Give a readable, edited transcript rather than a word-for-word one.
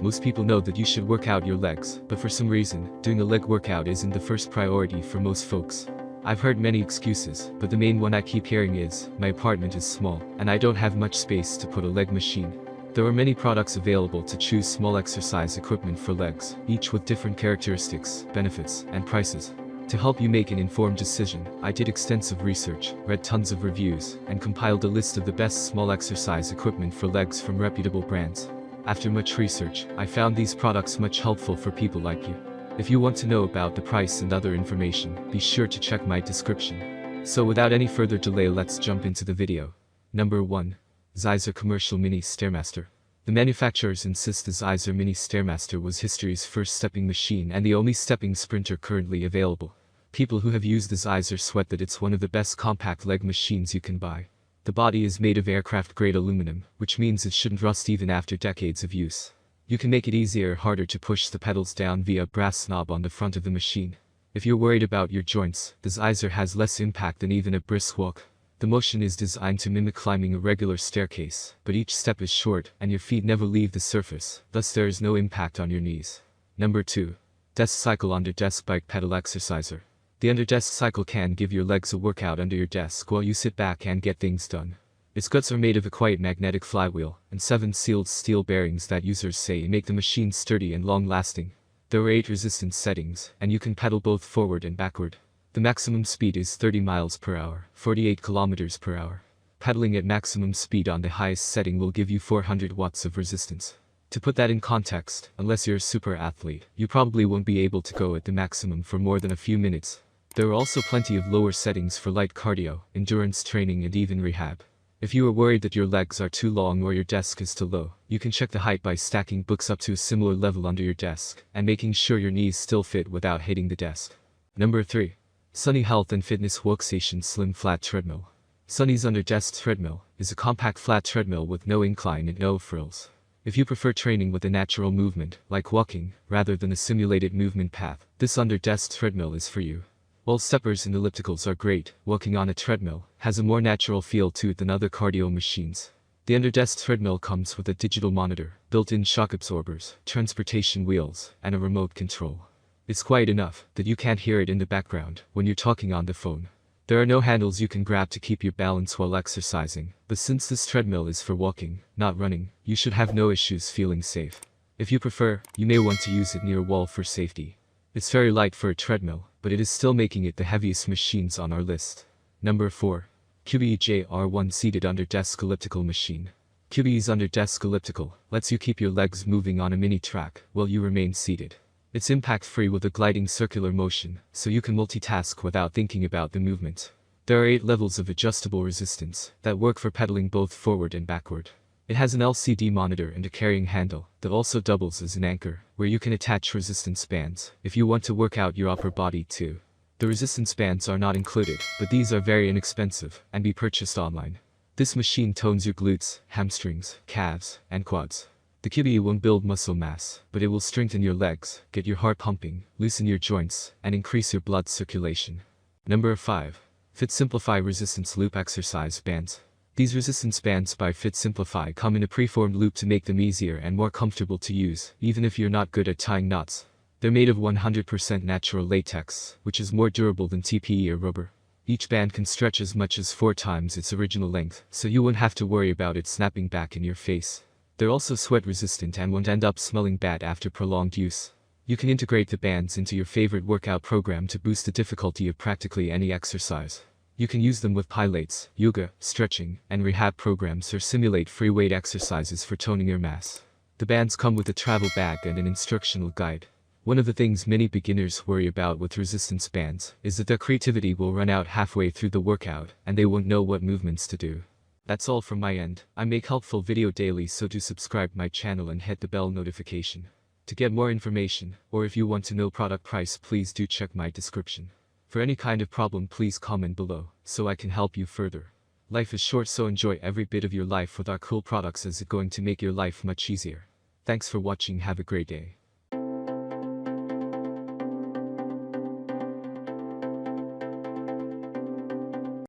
Most people know that you should work out your legs, but for some reason, doing a leg workout isn't the first priority for most folks. I've heard many excuses, but the main one I keep hearing is, my apartment is small, and I don't have much space to put a leg machine. There are many products available to choose small exercise equipment for legs, each with different characteristics, benefits, and prices. To help you make an informed decision, I did extensive research, read tons of reviews, and compiled a list of the best small exercise equipment for legs from reputable brands. After much research, I found these products much helpful for people like you. If you want to know about the price and other information, be sure to check my description. So without any further delay, let's jump into the video. Number 1. Zeiser Commercial Mini Stairmaster. The manufacturers insist the Zeiser Mini Stairmaster was history's first stepping machine and the only stepping sprinter currently available. People who have used the Zeiser sweat that it's one of the best compact leg machines you can buy. The body is made of aircraft-grade aluminum, which means it shouldn't rust even after decades of use. You can make it easier or harder to push the pedals down via a brass knob on the front of the machine. If you're worried about your joints, the Zeiser has less impact than even a brisk walk. The motion is designed to mimic climbing a regular staircase, but each step is short and your feet never leave the surface, thus there is no impact on your knees. Number 2. Desk Cycle Undertest Bike Pedal Exerciser. The Undertest cycle can give your legs a workout under your desk while you sit back and get things done. Its guts are made of a quiet magnetic flywheel and 7 sealed steel bearings that users say make the machine sturdy and long-lasting. There are 8 resistance settings, and you can pedal both forward and backward. The maximum speed is 30 miles per hour, 48 kilometers per hour. Pedaling at maximum speed on the highest setting will give you 400 watts of resistance. To put that in context, unless you're a super athlete, you probably won't be able to go at the maximum for more than a few minutes. There are also plenty of lower settings for light cardio, endurance training, and even rehab. If you are worried that your legs are too long or your desk is too low, you can check the height by stacking books up to a similar level under your desk, and making sure your knees still fit without hitting the desk. Number 3. Sunny Health and Fitness Workstation Slim Flat Treadmill. Sunny's Undertest Treadmill is a compact flat treadmill with no incline and no frills. If you prefer training with a natural movement, like walking, rather than a simulated movement path, this Undertest treadmill is for you. While steppers and ellipticals are great, walking on a treadmill has a more natural feel to it than other cardio machines. The Undertest treadmill comes with a digital monitor, built-in shock absorbers, transportation wheels, and a remote control. It's quiet enough that you can't hear it in the background when you're talking on the phone. There are no handles you can grab to keep your balance while exercising, but since this treadmill is for walking, not running, you should have no issues feeling safe. If you prefer, you may want to use it near a wall for safety. It's very light for a treadmill, but it is still making it the heaviest machines on our list. Number 4. QBE JR1 Seated Underdesk Elliptical Machine. QBE's Underdesk Elliptical lets you keep your legs moving on a mini track while you remain seated. It's impact-free with a gliding circular motion, so you can multitask without thinking about the movement. There are 8 levels of adjustable resistance that work for pedaling both forward and backward. It has an LCD monitor and a carrying handle that also doubles as an anchor, where you can attach resistance bands if you want to work out your upper body too. The resistance bands are not included, but these are very inexpensive and be purchased online. This machine tones your glutes, hamstrings, calves, and quads. The QBE won't build muscle mass, but it will strengthen your legs, get your heart pumping, loosen your joints, and increase your blood circulation. Number 5. Fit Simplify Resistance Loop Exercise Bands. These resistance bands by Fit Simplify come in a preformed loop to make them easier and more comfortable to use, even if you're not good at tying knots. They're made of 100% natural latex, which is more durable than TPE or rubber. Each band can stretch as much as 4 times its original length, so you won't have to worry about it snapping back in your face. They're also sweat resistant and won't end up smelling bad after prolonged use. You can integrate the bands into your favorite workout program to boost the difficulty of practically any exercise. You can use them with pilates, yoga, stretching, and rehab programs or simulate free weight exercises for toning your mass. The bands come with a travel bag and an instructional guide. One of the things many beginners worry about with resistance bands is that their creativity will run out halfway through the workout and they won't know what movements to do. That's all from my end. I make helpful video daily, so do subscribe my channel and hit the bell notification. To get more information, or if you want to know product price, please do check my description. For any kind of problem, please comment below, so I can help you further. Life is short, so enjoy every bit of your life with our cool products, as it's going to make your life much easier. Thanks for watching, have a great day.